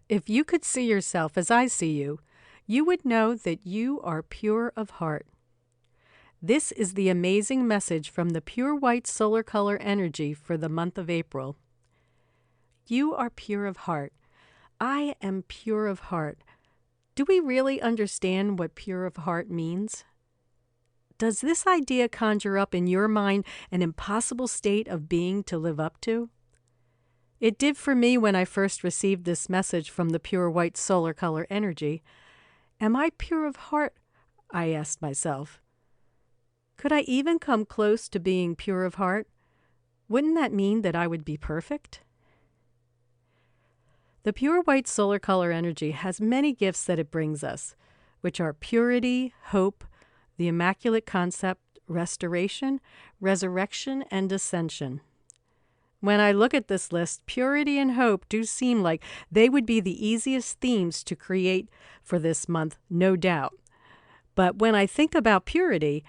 If you could see yourself as I see you, you would know that you are pure of heart. This is the amazing message from the pure white solar color energy for the month of April. You are pure of heart. I am pure of heart. Do we really understand what pure of heart means? Does this idea conjure up in your mind an impossible state of being to live up to? It did for me when I first received this message from the pure white solar color energy. Am I pure of heart? I asked myself. Could I even come close to being pure of heart? Wouldn't that mean that I would be perfect? The pure white solar color energy has many gifts that it brings us, which are purity, hope, the immaculate concept, restoration, resurrection, and ascension. When I look at this list, purity and hope do seem like they would be the easiest themes to create for this month, no doubt. But when I think about purity,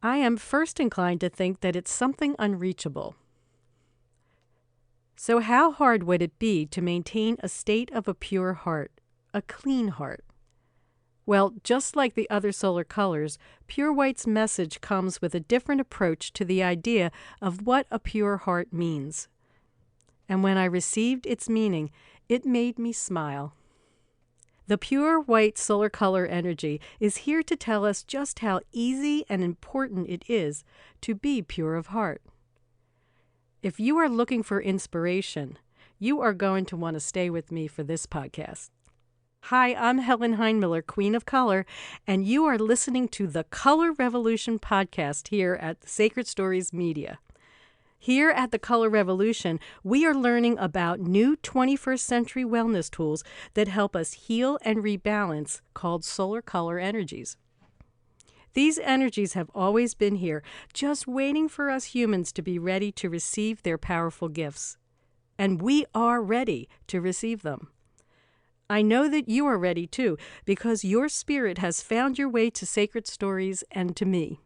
I am first inclined to think that it's something unreachable. So how hard would it be to maintain a state of a pure heart, a clean heart? Well, just like the other solar colors, Pure White's message comes with a different approach to the idea of what a pure heart means. And when I received its meaning, it made me smile. The pure white solar color energy is here to tell us just how easy and important it is to be pure of heart. If you are looking for inspiration, you are going to want to stay with me for this podcast. Hi, I'm Helen Heinmiller, Queen of Color, and you are listening to the Color Revolution podcast here at Sacred Stories Media. Here at the Color Revolution, we are learning about new 21st century wellness tools that help us heal and rebalance, called solar color energies. These energies have always been here, just waiting for us humans to be ready to receive their powerful gifts. And we are ready to receive them. I know that you are ready too, because your spirit has found your way to Sacred Stories and to me.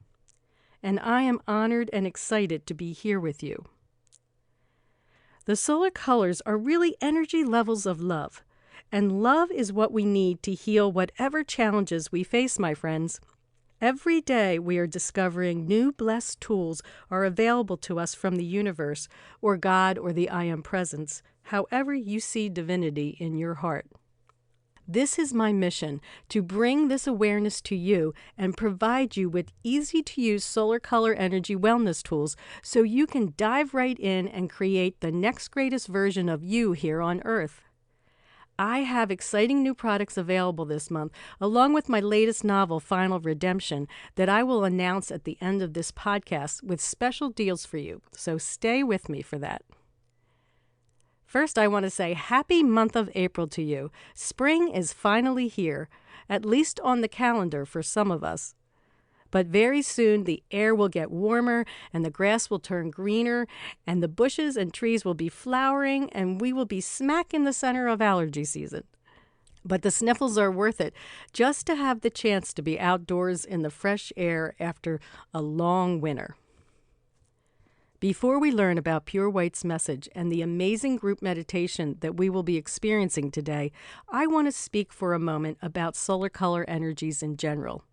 And I am honored and excited to be here with you. The solar colors are really energy levels of love, and love is what we need to heal whatever challenges we face, my friends. Every day we are discovering new blessed tools are available to us from the universe, or God, or the I Am Presence, however you see divinity in your heart. This is my mission, to bring this awareness to you and provide you with easy-to-use solar color energy wellness tools so you can dive right in and create the next greatest version of you here on Earth. I have exciting new products available this month, along with my latest novel, Final Redemption, that I will announce at the end of this podcast with special deals for you, so stay with me for that. First, I want to say happy month of April to you. Spring is finally here, at least on the calendar for some of us. But very soon the air will get warmer and the grass will turn greener and the bushes and trees will be flowering and we will be smack in the center of allergy season. But the sniffles are worth it, just to have the chance to be outdoors in the fresh air after a long winter. Before we learn about Pure White's message and the amazing group meditation that we will be experiencing today, I want to speak for a moment about solar color energies in general.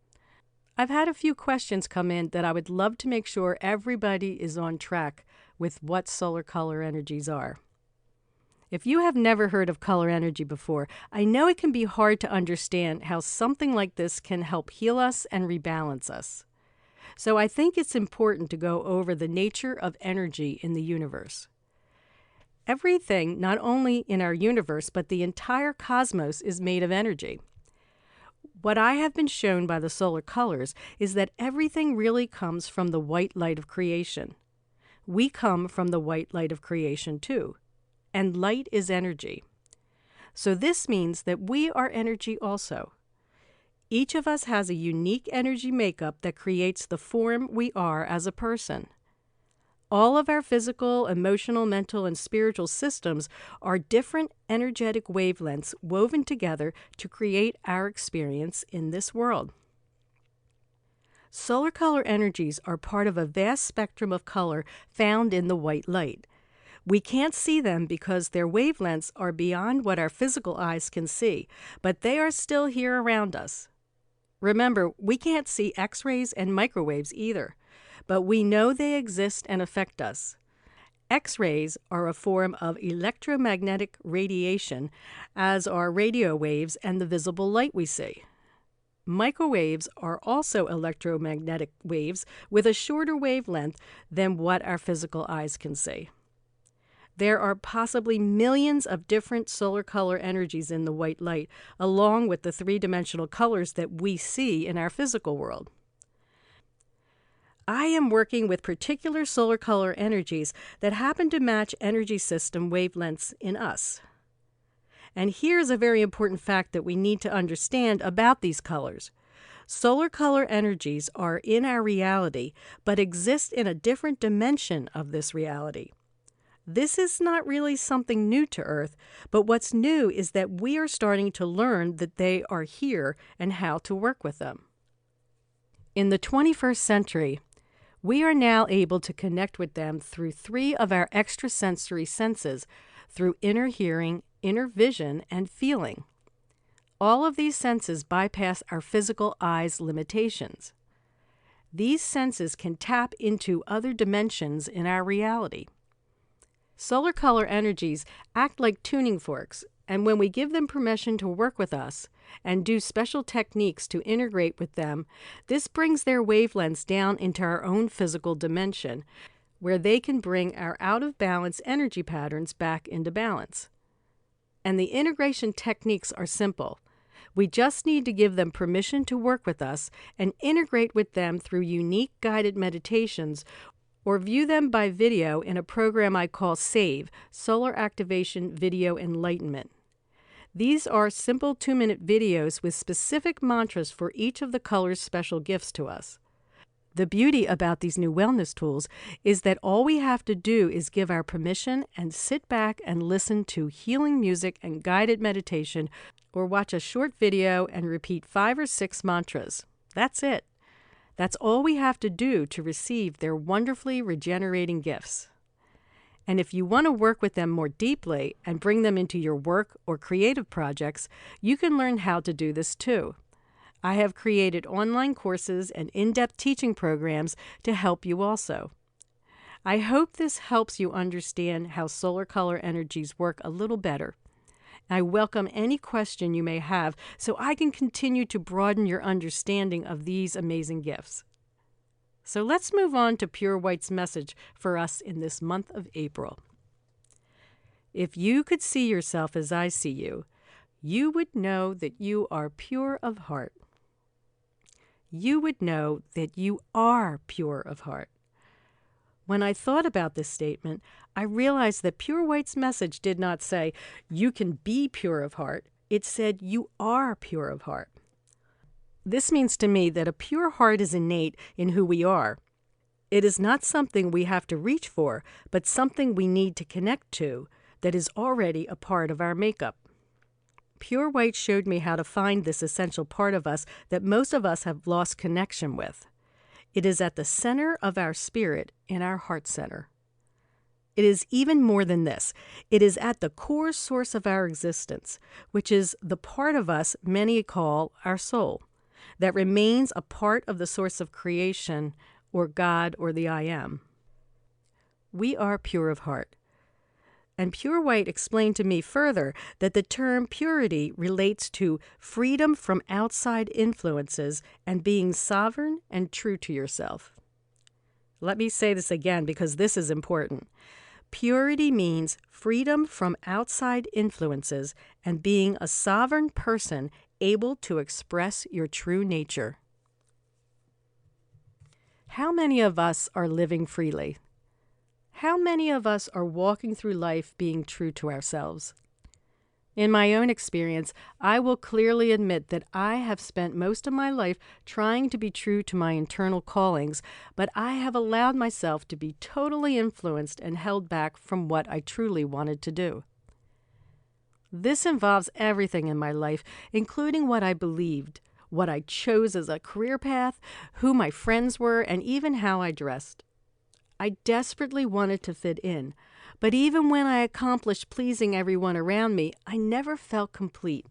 I've had a few questions come in that I would love to make sure everybody is on track with what solar color energies are. If you have never heard of color energy before, I know it can be hard to understand how something like this can help heal us and rebalance us. So I think it's important to go over the nature of energy in the universe. Everything, not only in our universe, but the entire cosmos is made of energy. What I have been shown by the solar colors is that everything really comes from the white light of creation. We come from the white light of creation too, and light is energy. So this means that we are energy also. Each of us has a unique energy makeup that creates the form we are as a person. All of our physical, emotional, mental, and spiritual systems are different energetic wavelengths woven together to create our experience in this world. Solar color energies are part of a vast spectrum of color found in the white light. We can't see them because their wavelengths are beyond what our physical eyes can see, but they are still here around us. Remember, we can't see X-rays and microwaves either, but we know they exist and affect us. X-rays are a form of electromagnetic radiation, as are radio waves and the visible light we see. Microwaves are also electromagnetic waves with a shorter wavelength than what our physical eyes can see. There are possibly millions of different solar color energies in the white light, along with the three-dimensional colors that we see in our physical world. I am working with particular solar color energies that happen to match energy system wavelengths in us. And here's a very important fact that we need to understand about these colors. Solar color energies are in our reality, but exist in a different dimension of this reality. This is not really something new to Earth, but what's new is that we are starting to learn that they are here and how to work with them. In the 21st century, we are now able to connect with them through 3 of our extrasensory senses, through inner hearing, inner vision, and feeling. All of these senses bypass our physical eyes' limitations. These senses can tap into other dimensions in our reality. Solar color energies act like tuning forks, and when we give them permission to work with us and do special techniques to integrate with them, this brings their wavelengths down into our own physical dimension, where they can bring our out-of-balance energy patterns back into balance. And the integration techniques are simple. We just need to give them permission to work with us and integrate with them through unique guided meditations, or view them by video in a program I call SAVE, Solar Activation Video Enlightenment. These are simple 2-minute videos with specific mantras for each of the color's special gifts to us. The beauty about these new wellness tools is that all we have to do is give our permission and sit back and listen to healing music and guided meditation, or watch a short video and repeat 5 or 6 mantras. That's it. That's all we have to do to receive their wonderfully regenerating gifts. And if you want to work with them more deeply and bring them into your work or creative projects, you can learn how to do this too. I have created online courses and in-depth teaching programs to help you also. I hope this helps you understand how solar color energies work a little better. I welcome any question you may have so I can continue to broaden your understanding of these amazing gifts. So let's move on to Pure White's message for us in this month of April. If you could see yourself as I see you, you would know that you are pure of heart. You would know that you are pure of heart. When I thought about this statement, I realized that Pure White's message did not say, you can be pure of heart. It said, you are pure of heart. This means to me that a pure heart is innate in who we are. It is not something we have to reach for, but something we need to connect to that is already a part of our makeup. Pure White showed me how to find this essential part of us that most of us have lost connection with. It is at the center of our spirit, in our heart center. It is even more than this. It is at the core source of our existence, which is the part of us many call our soul, that remains a part of the source of creation, or God, or the I Am. We are pure of heart. And Pure White explained to me further that the term purity relates to freedom from outside influences and being sovereign and true to yourself. Let me say this again because this is important. Purity means freedom from outside influences and being a sovereign person able to express your true nature. How many of us are living freely? How many of us are walking through life being true to ourselves? In my own experience, I will clearly admit that I have spent most of my life trying to be true to my internal callings, but I have allowed myself to be totally influenced and held back from what I truly wanted to do. This involves everything in my life, including what I believed, what I chose as a career path, who my friends were, and even how I dressed. I desperately wanted to fit in, but even when I accomplished pleasing everyone around me, I never felt complete.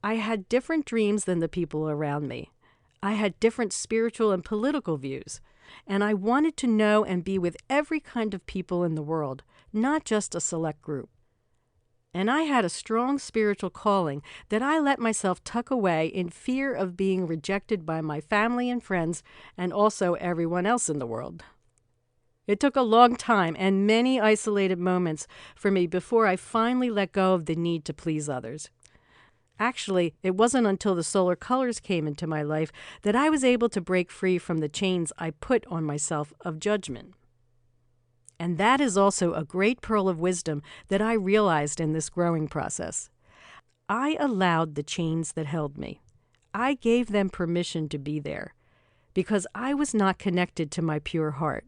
I had different dreams than the people around me. I had different spiritual and political views, and I wanted to know and be with every kind of people in the world, not just a select group. And I had a strong spiritual calling that I let myself tuck away in fear of being rejected by my family and friends and also everyone else in the world. It took a long time and many isolated moments for me before I finally let go of the need to please others. Actually, it wasn't until the solar colors came into my life that I was able to break free from the chains I put on myself of judgment. And that is also a great pearl of wisdom that I realized in this growing process. I allowed the chains that held me. I gave them permission to be there because I was not connected to my pure heart.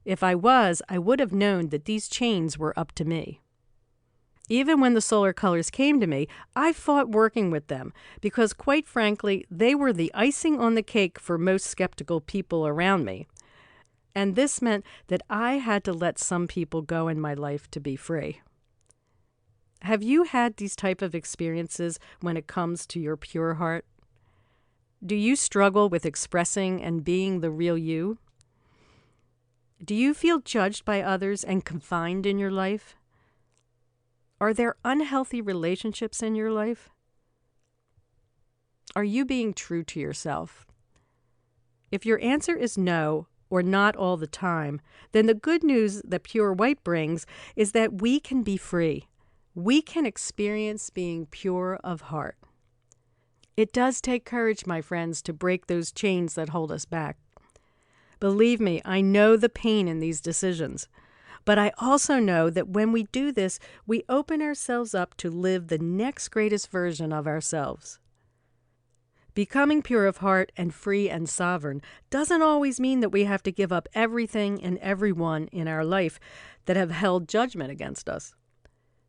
If I was, I would have known that these chains were up to me. Even when the solar colors came to me, I fought working with them because, quite frankly, they were the icing on the cake for most skeptical people around me. And this meant that I had to let some people go in my life to be free. Have you had these type of experiences when it comes to your pure heart? Do you struggle with expressing and being the real you? Do you feel judged by others and confined in your life? Are there unhealthy relationships in your life? Are you being true to yourself? If your answer is no, or not all the time, then the good news that Pure White brings is that we can be free. We can experience being pure of heart. It does take courage, my friends, to break those chains that hold us back. Believe me, I know the pain in these decisions. But I also know that when we do this, we open ourselves up to live the next greatest version of ourselves. Becoming pure of heart and free and sovereign doesn't always mean that we have to give up everything and everyone in our life that have held judgment against us.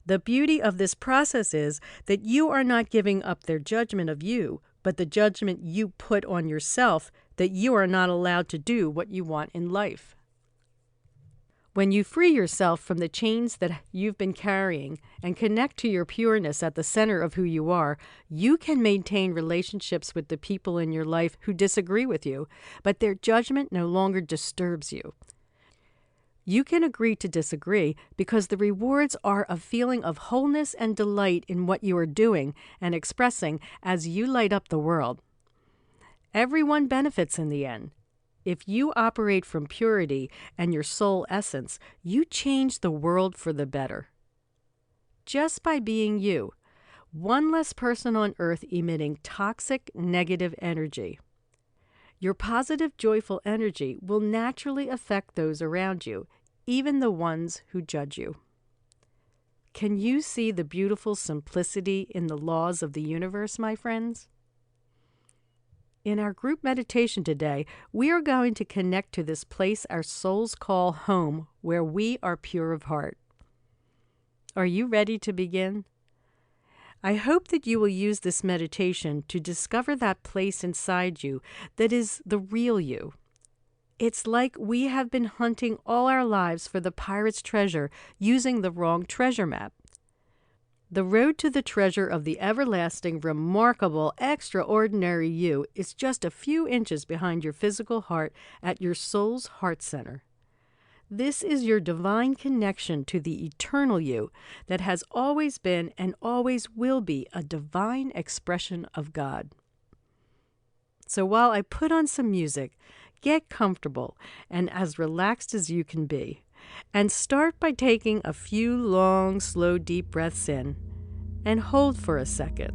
The beauty of this process is that you are not giving up their judgment of you, but the judgment you put on yourself that you are not allowed to do what you want in life. When you free yourself from the chains that you've been carrying and connect to your pureness at the center of who you are, you can maintain relationships with the people in your life who disagree with you, but their judgment no longer disturbs you. You can agree to disagree because the rewards are a feeling of wholeness and delight in what you are doing and expressing as you light up the world. Everyone benefits in the end. If you operate from purity and your soul essence, you change the world for the better. Just by being you, one less person on earth emitting toxic, negative energy. Your positive, joyful energy will naturally affect those around you, even the ones who judge you. Can you see the beautiful simplicity in the laws of the universe, my friends? In our group meditation today, we are going to connect to this place our souls call home, where we are pure of heart. Are you ready to begin? I hope that you will use this meditation to discover that place inside you that is the real you. It's like we have been hunting all our lives for the pirate's treasure using the wrong treasure map. The road to the treasure of the everlasting, remarkable, extraordinary you is just a few inches behind your physical heart at your soul's heart center. This is your divine connection to the eternal you that has always been and always will be a divine expression of God. So while I put on some music, get comfortable and as relaxed as you can be. And start by taking a few long, slow, deep breaths in and hold for a second.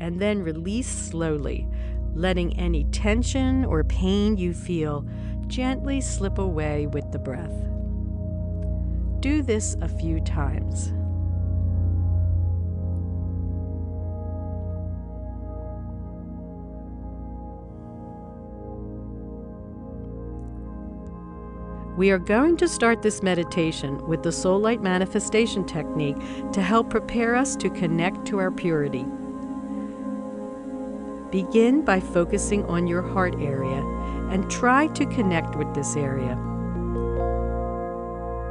And then release slowly, letting any tension or pain you feel gently slip away with the breath. Do this a few times. We are going to start this meditation with the Soul Light Manifestation technique to help prepare us to connect to our purity. Begin by focusing on your heart area and try to connect with this area.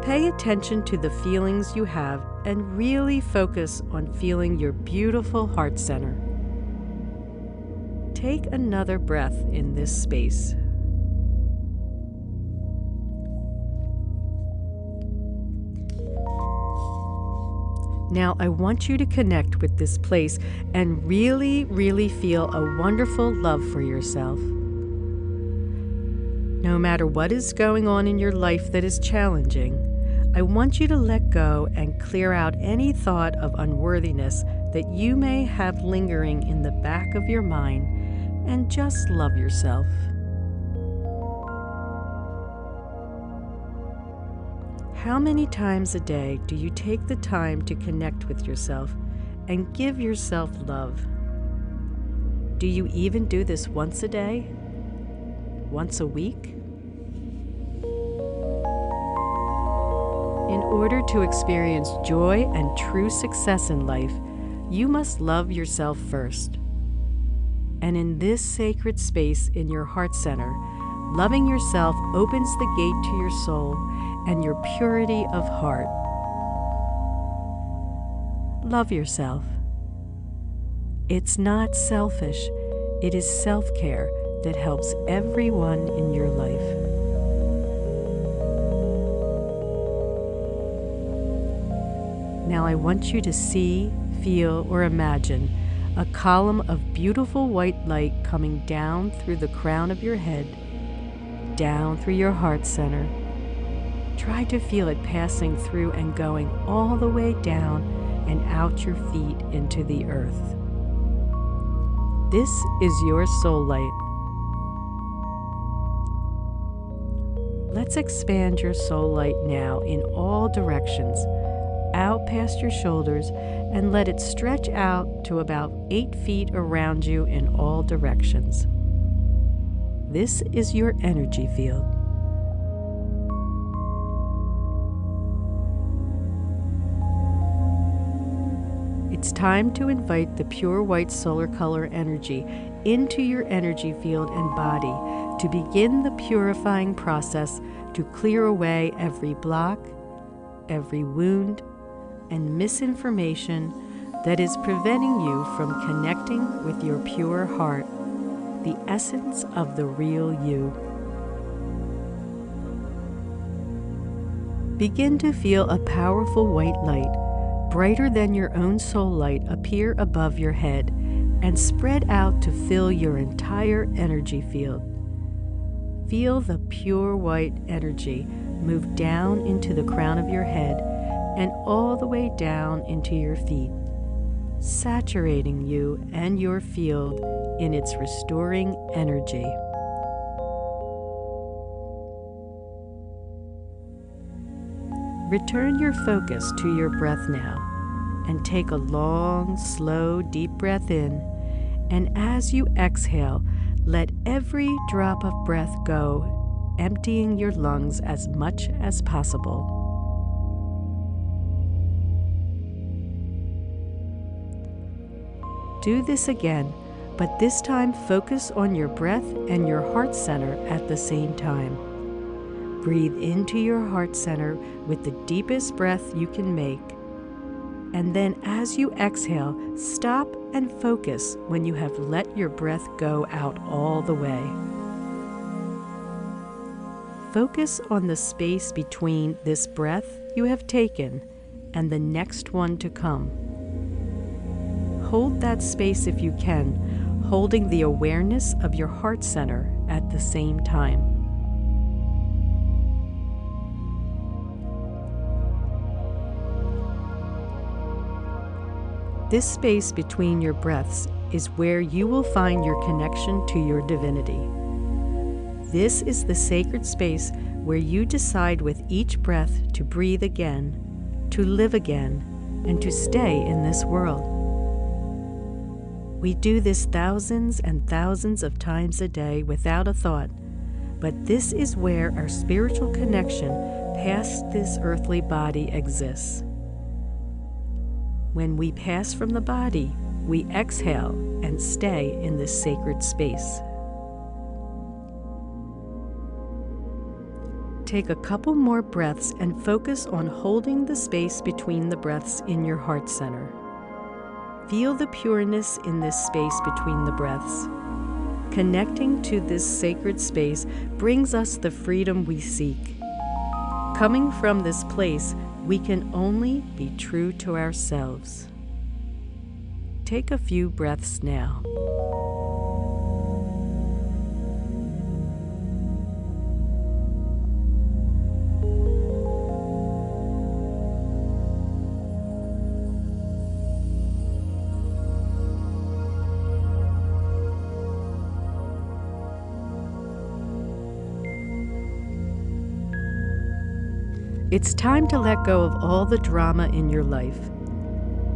Pay attention to the feelings you have and really focus on feeling your beautiful heart center. Take another breath in this space. Now I want you to connect with this place and really feel a wonderful love for yourself. No matter what is going on in your life that is challenging, I want you to let go and clear out any thought of unworthiness that you may have lingering in the back of your mind and just love yourself. How many times a day do you take the time to connect with yourself and give yourself love? Do you even do this once a day? Once a week? In order to experience joy and true success in life, you must love yourself first. And in this sacred space in your heart center, loving yourself opens the gate to your soul and your purity of heart. Love yourself. It's not selfish, it is self-care that helps everyone in your life. Now I want you to see, feel, or imagine a column of beautiful white light coming down through the crown of your head, down through your heart center. Try to feel it passing through and going all the way down and out your feet into the earth. This is your soul light. Let's expand your soul light now in all directions, out past your shoulders, and let it stretch out to about 8 feet around you in all directions. This is your energy field. It's time to invite the pure white solar color energy into your energy field and body to begin the purifying process to clear away every block, every wound, and misinformation that is preventing you from connecting with your pure heart, the essence of the real you. Begin to feel a powerful white light, brighter than your own soul light, appear above your head and spread out to fill your entire energy field. Feel the pure white energy move down into the crown of your head and all the way down into your feet, saturating you and your field in its restoring energy. Return your focus to your breath now and take a long, slow, deep breath in, and as you exhale, let every drop of breath go, emptying your lungs as much as possible. Do this again, but this time focus on your breath and your heart center at the same time. Breathe into your heart center with the deepest breath you can make. And then as you exhale, stop and focus when you have let your breath go out all the way. Focus on the space between this breath you have taken and the next one to come. Hold that space if you can, holding the awareness of your heart center at the same time. This space between your breaths is where you will find your connection to your divinity. This is the sacred space where you decide with each breath to breathe again, to live again, and to stay in this world. We do this thousands and thousands of times a day without a thought, but this is where our spiritual connection past this earthly body exists. When we pass from the body, we exhale and stay in this sacred space. take a couple more breaths and focus on holding the space between the breaths in your heart center. Feel the pureness in this space between the breaths. Connecting to this sacred space brings us the freedom we seek. Coming from this place, we can only be true to ourselves. Take a few breaths now. It's time to let go of all the drama in your life.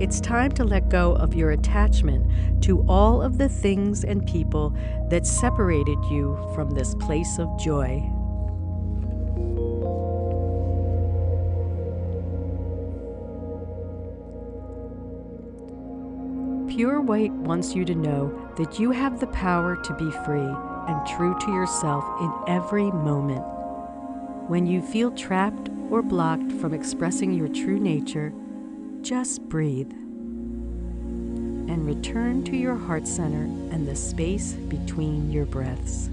It's time to let go of your attachment to all of the things and people that separated you from this place of joy. Pure White wants you to know that you have the power to be free and true to yourself in every moment. When you feel trapped or blocked from expressing your true nature, just breathe and return to your heart center and the space between your breaths.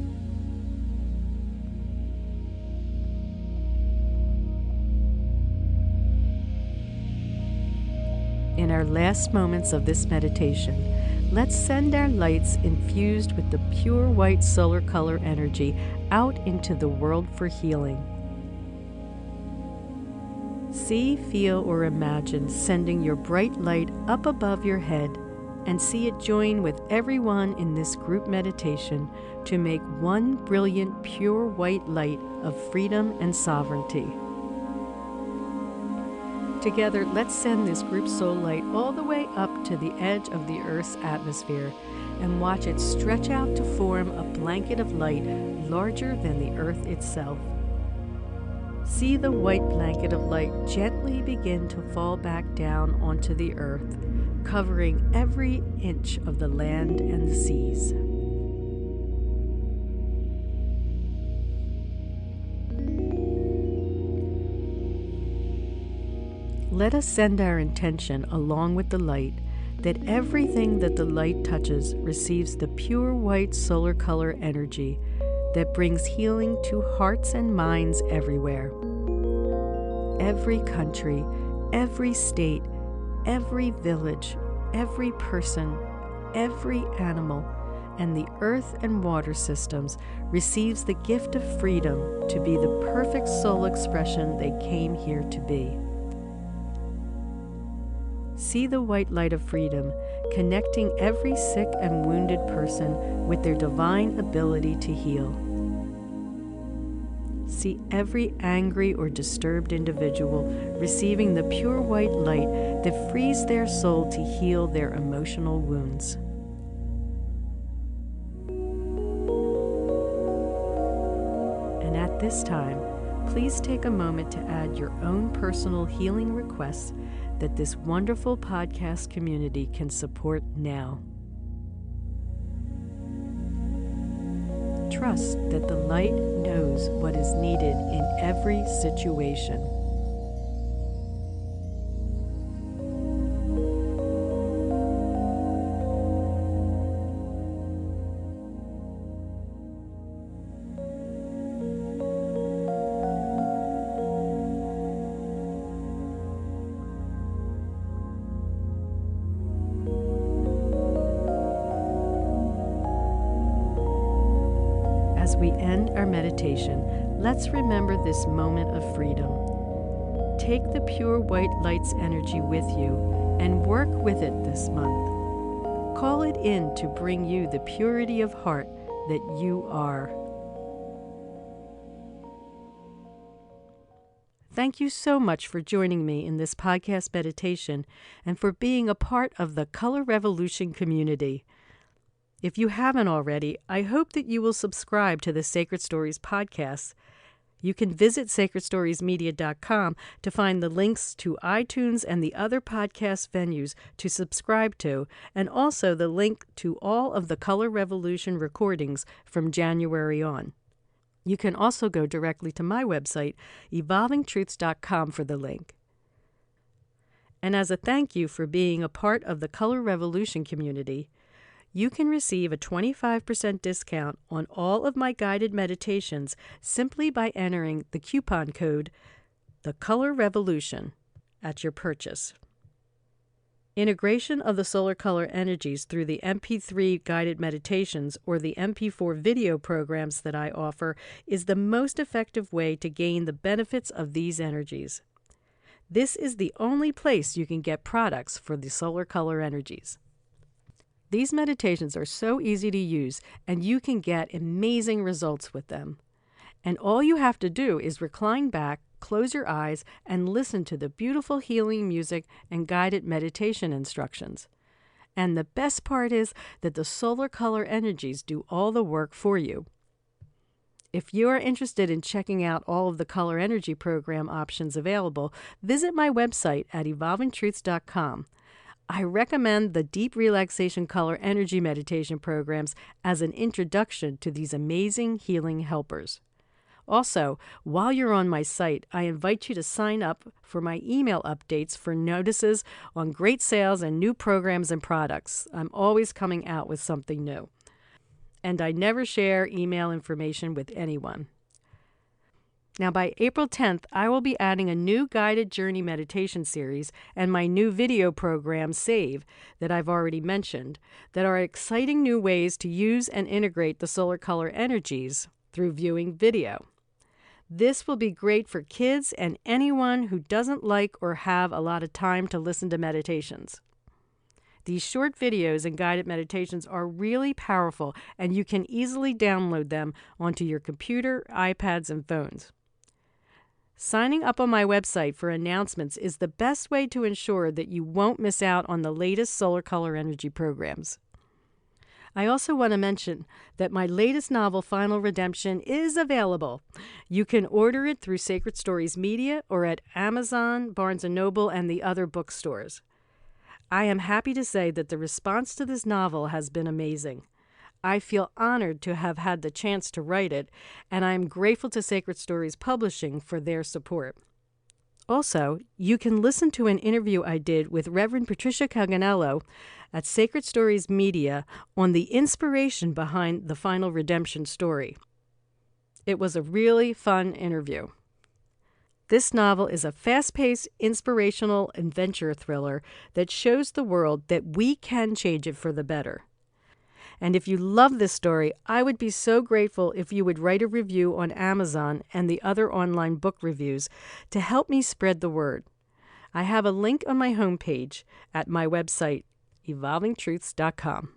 In our last moments of this meditation, let's send our lights infused with the pure white solar color energy out into the world for healing. See, feel, or imagine sending your bright light up above your head and see it join with everyone in this group meditation to make one brilliant, pure white light of freedom and sovereignty. Together, let's send this group soul light all the way up to the edge of the Earth's atmosphere and watch it stretch out to form a blanket of light larger than the Earth itself. See the white blanket of light gently begin to fall back down onto the earth, covering every inch of the land and the seas. Let us send our intention along with the light that everything that the light touches receives the pure white solar color energy that brings healing to hearts and minds everywhere. Every country, every state, every village, every person, every animal, and the earth and water systems receives the gift of freedom to be the perfect soul expression they came here to be. See the white light of freedom connecting every sick and wounded person with their divine ability to heal. See every angry or disturbed individual receiving the pure white light that frees their soul to heal their emotional wounds. And at this time, please take a moment to add your own personal healing requests that this wonderful podcast community can support now. Trust that the light knows what is needed in every situation. As we end our meditation, let's remember this moment of freedom. Take the pure white light's energy with you and work with it this month. Call it in to bring you the purity of heart that you are. Thank you so much for joining me in this podcast meditation and for being a part of the Color Revolution community. If you haven't already, I hope that you will subscribe to the Sacred Stories podcast. You can visit sacredstoriesmedia.com to find the links to iTunes and the other podcast venues to subscribe to, and also the link to all of the Color Revolution recordings from January on. You can also go directly to my website, evolvingtruths.com, for the link. And as a thank you for being a part of the Color Revolution community, you can receive a 25% discount on all of my guided meditations simply by entering the coupon code The Color Revolution at your purchase. Integration of the solar color energies through the MP3 guided meditations or the MP4 video programs that I offer is the most effective way to gain the benefits of these energies. This is the only place you can get products for the solar color energies. These meditations are so easy to use, and you can get amazing results with them. And all you have to do is recline back, close your eyes, and listen to the beautiful healing music and guided meditation instructions. And the best part is that the solar color energies do all the work for you. If you are interested in checking out all of the color energy program options available, visit my website at evolvingtruths.com. I recommend the Deep Relaxation Color Energy Meditation programs as an introduction to these amazing healing helpers. Also, while you're on my site, I invite you to sign up for my email updates for notices on great sales and new programs and products. I'm always coming out with something new. And I never share email information with anyone. Now, by April 10th, I will be adding a new guided journey meditation series and my new video program, Save, that I've already mentioned, that are exciting new ways to use and integrate the solar color energies through viewing video. This will be great for kids and anyone who doesn't like or have a lot of time to listen to meditations. These short videos and guided meditations are really powerful, and you can easily download them onto your computer, iPads, and phones. Signing up on my website for announcements is the best way to ensure that you won't miss out on the latest solar color energy programs. I also want to mention that my latest novel, Final Redemption, is available. You can order it through Sacred Stories Media or at Amazon, Barnes & Noble, and the other bookstores. I am happy to say that the response to this novel has been amazing. I feel honored to have had the chance to write it, and I am grateful to Sacred Stories Publishing for their support. Also, you can listen to an interview I did with Reverend Patricia Caganello at Sacred Stories Media on the inspiration behind the Final Redemption story. It was a really fun interview. This novel is a fast-paced, inspirational adventure thriller that shows the world that we can change it for the better. And if you love this story, I would be so grateful if you would write a review on Amazon and the other online book reviews to help me spread the word. I have a link on my homepage at my website, evolvingtruths.com.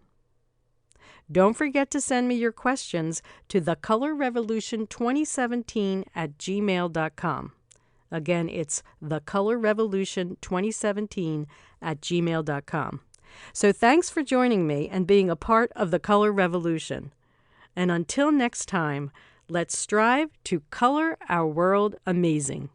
Don't forget to send me your questions to thecolorrevolution2017@gmail.com. Again, it's thecolorrevolution2017@gmail.com. So thanks for joining me and being a part of the Color Revolution. And until next time, let's strive to color our world amazing.